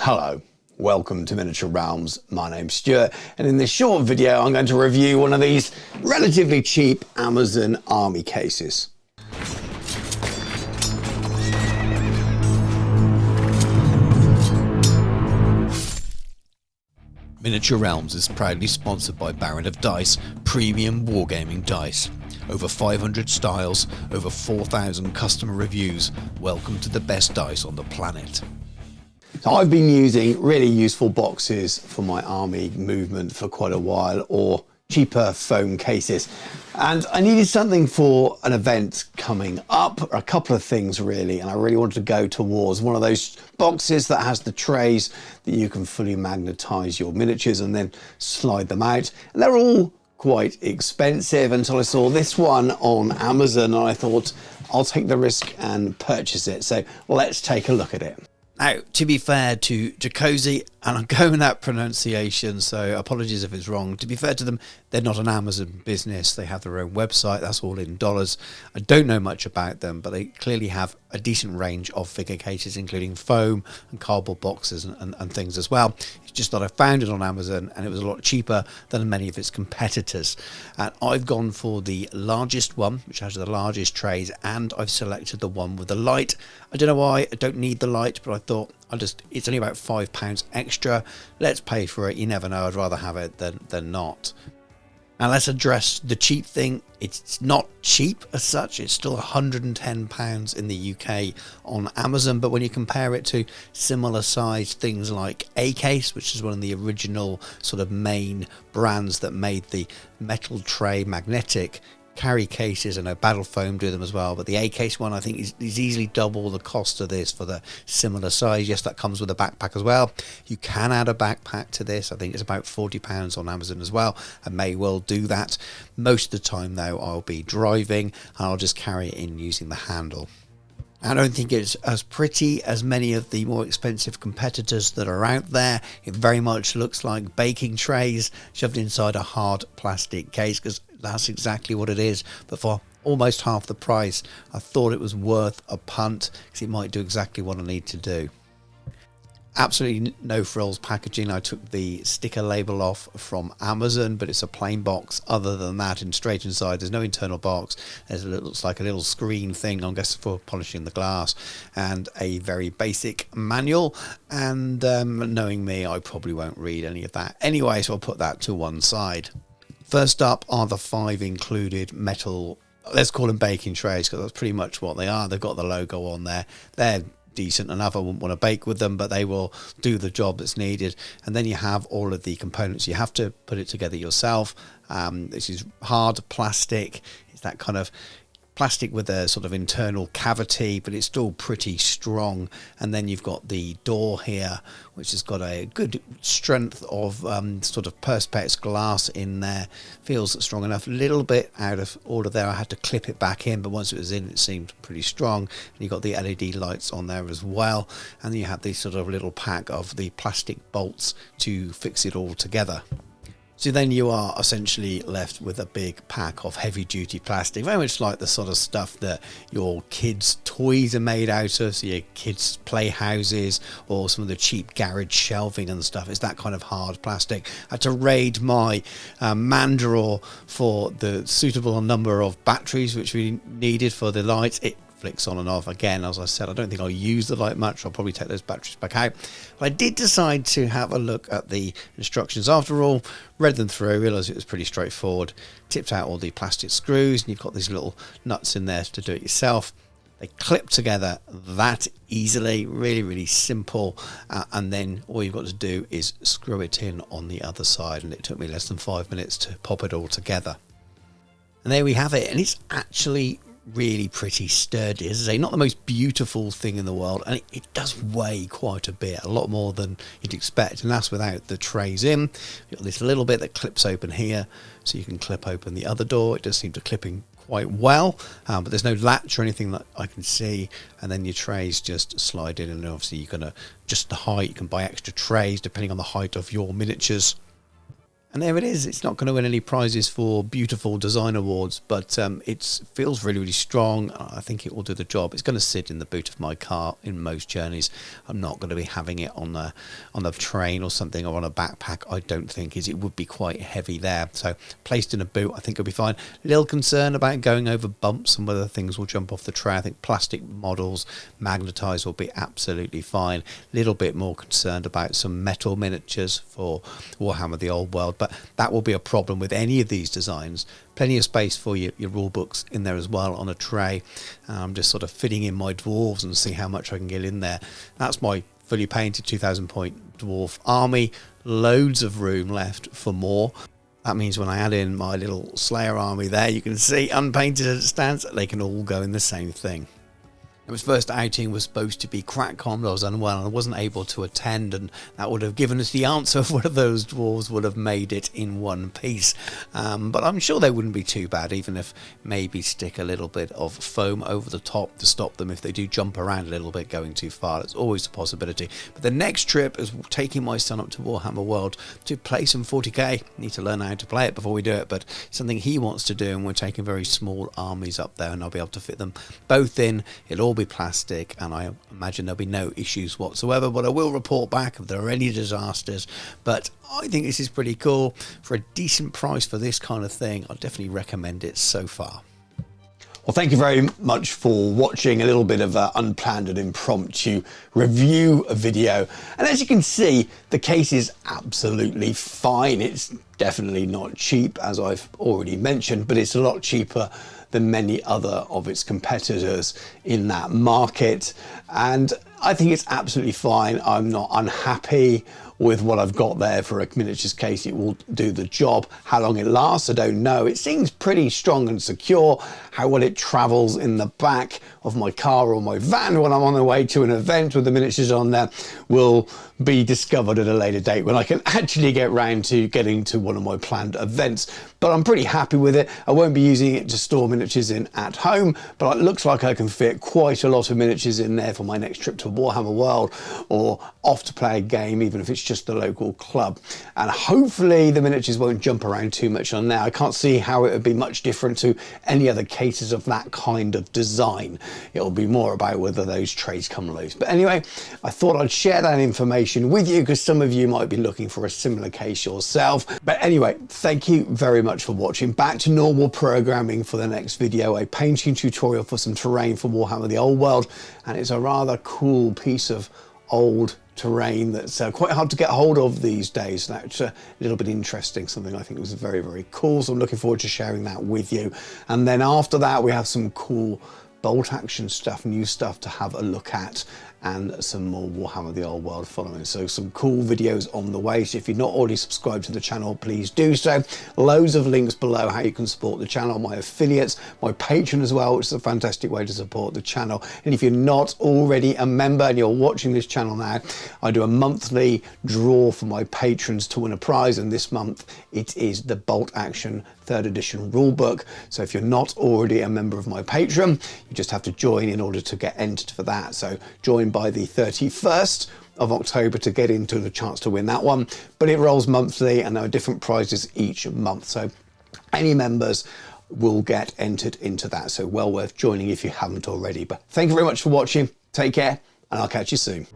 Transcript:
Hello, welcome to Miniature Realms. My name's Stuart, and in this short video I'm going to review one of these relatively cheap Amazon army cases. Miniature Realms is proudly sponsored by Baron of Dice, premium wargaming dice. Over 500 styles, over 4,000 customer reviews. Welcome to the best dice on the planet. So I've been using really useful boxes for my army movement for quite a while, or cheaper foam cases. And I needed something for an event coming up, or a couple of things really, and I really wanted to go towards one of those boxes that has the trays that you can fully magnetize your miniatures and then slide them out. And they're all quite expensive until I saw this one on Amazon, and I thought I'll take the risk and purchase it. So let's take a look at it. Now, to be fair to Jucoci, and I'm going with that pronunciation, so apologies if it's wrong. To be fair to them, they're not an Amazon business. They have their own website. That's all in dollars. I don't know much about them, but they clearly have a decent range of figure cases, including foam and cardboard boxes and things as well. It's just that I found it on Amazon, and it was a lot cheaper than many of its competitors. And I've gone for the largest one, which has the largest trays, and I've selected the one with the light. I don't know why. I don't need the light, but I thought it's only about £5 extra. Let's pay for it. You never know. I'd rather have it than not. Now let's address the cheap thing. It's not cheap as such. It's still £110 in the UK on Amazon, but when you compare it to similar sized things like A-Case, which is one of the original sort of main brands that made the metal tray magnetic carry cases, and Battle Foam do them as well, but the A-Case one I think is easily double the cost of this for the similar size. Yes, that comes with a backpack as well. You can add a backpack to this. I think it's about £40 on Amazon as well. I may well do that. Most of the time though, I'll be driving and I'll just carry it in using the handle. I don't think it's as pretty as many of the more expensive competitors that are out there. It very much looks like baking trays shoved inside a hard plastic case, because that's exactly what it is. But for almost half the price, I thought it was worth a punt, because it might do exactly what I need to do. Absolutely no frills packaging. I took the sticker label off from Amazon, but it's a plain box. Other than that, and straight inside, there's no internal box. It looks like a little screen thing, I guess, for polishing the glass, and a very basic manual. And knowing me, I probably won't read any of that anyway, so I'll put that to one side. First up are the 5 included metal, let's call them baking trays, because that's pretty much what they are. They've got the logo on there. They're decent enough. I wouldn't want to bake with them, but they will do the job that's needed. And then you have all of the components. You have to put it together yourself. This is hard plastic. It's that kind of plastic with a sort of internal cavity, but it's still pretty strong. And then you've got the door here, which has got a good strength of sort of perspex glass in there. Feels strong enough. A little bit out of order there. I had to clip it back in, but once it was in, it seemed pretty strong. And you've got the LED lights on there as well. And then you have this sort of little pack of the plastic bolts to fix it all together. So then you are essentially left with a big pack of heavy duty plastic, very much like the sort of stuff that your kids' toys are made out of, so your kids' playhouses or some of the cheap garage shelving and stuff. It's that kind of hard plastic. I had to raid my man drawer for the suitable number of batteries which we needed for the lights. It flicks on and off. Again, as I said, I don't think I'll use the light much. I'll probably take those batteries back out. But I did decide to have a look at the instructions after all, read them through, realised it was pretty straightforward, tipped out all the plastic screws, and you've got these little nuts in there to do it yourself. They clip together that easily, really simple, and then all you've got to do is screw it in on the other side, and it took me less than 5 minutes to pop it all together. And there we have it, and it's actually really pretty sturdy. As I say, not the most beautiful thing in the world, and it does weigh quite a bit, a lot more than you'd expect, and that's without the trays in. You've got this little bit that clips open here, so you can clip open the other door. It does seem to clip in quite well, but there's no latch or anything that I can see, and then your trays just slide in, and obviously you're going to adjust the height. You can buy extra trays depending on the height of your miniatures. And there it is. It's not going to win any prizes for beautiful design awards, but it feels really, really strong. I think it will do the job. It's going to sit in the boot of my car in most journeys. I'm not going to be having it on the train or something, or on a backpack. I don't think it would be quite heavy there. So placed in a boot, I think it'll be fine. A little concern about going over bumps and whether things will jump off the tray. I think plastic models, magnetised, will be absolutely fine. A little bit more concerned about some metal miniatures for Warhammer the Old World. But that will be a problem with any of these designs. Plenty of space for your rule books in there as well on a tray. I'm just sort of fitting in my dwarves and see how much I can get in there. That's my fully painted 2,000 point dwarf army. Loads of room left for more. That means when I add in my little Slayer army there, you can see unpainted as it stands, they can all go in the same thing. His first outing was supposed to be CrackCon, but I was unwell and I wasn't able to attend, and that would have given us the answer of whether those dwarves would have made it in one piece. But I'm sure they wouldn't be too bad, even if maybe stick a little bit of foam over the top to stop them if they do jump around a little bit going too far. That's always a possibility. But the next trip is taking my son up to Warhammer World to play some 40k. Need to learn how to play it before we do it, but something he wants to do, and we're taking very small armies up there, and I'll be able to fit them both in. It'll all be plastic, and I imagine there'll be no issues whatsoever, but I will report back if there are any disasters. But I think this is pretty cool for a decent price for this kind of thing. I definitely recommend it so far. Well, thank you very much for watching a little bit of an unplanned and impromptu review video. And as you can see, the case is absolutely fine. It's definitely not cheap, as I've already mentioned, but it's a lot cheaper than many other of its competitors in that market. And I think it's absolutely fine. I'm not unhappy with what I've got there for a miniatures case. It will do the job. How long it lasts, I don't know. It seems pretty strong and secure. How well it travels in the back of my car or my van when I'm on the way to an event with the miniatures on there will be discovered at a later date when I can actually get round to getting to one of my planned events. But I'm pretty happy with it. I won't be using it to store miniatures in at home, but it looks like I can fit quite a lot of miniatures in there for my next trip to Warhammer World, or off to play a game, even if it's just the local club. And hopefully the miniatures won't jump around too much on there. I can't see how it would be much different to any other cases of that kind of design. It'll be more about whether those trays come loose. But anyway, I thought I'd share that information with you because some of you might be looking for a similar case yourself. But anyway, thank you very much for watching. Back to normal programming for the next video, a painting tutorial for some terrain for Warhammer the Old World. And it's a rather cool piece of old terrain that's quite hard to get hold of these days. That's a little bit interesting, something I think was very, very cool. So I'm looking forward to sharing that with you. And then after that, we have some cool bolt action stuff, new stuff to have a look at, and some more Warhammer the Old World following. So some cool videos on the way. So if you're not already subscribed to the channel, please do so. Loads of links below how you can support the channel, my affiliates, my Patreon as well, which is a fantastic way to support the channel. And if you're not already a member and you're watching this channel now, I do a monthly draw for my patrons to win a prize, and this month it is the Bolt Action 3rd edition rulebook. So if you're not already a member of my Patreon, you just have to join in order to get entered for that. So join by the 31st of October to get into the chance to win that one. But it rolls monthly and there are different prizes each month. So any members will get entered into that. So well worth joining if you haven't already. But thank you very much for watching. Take care, and I'll catch you soon.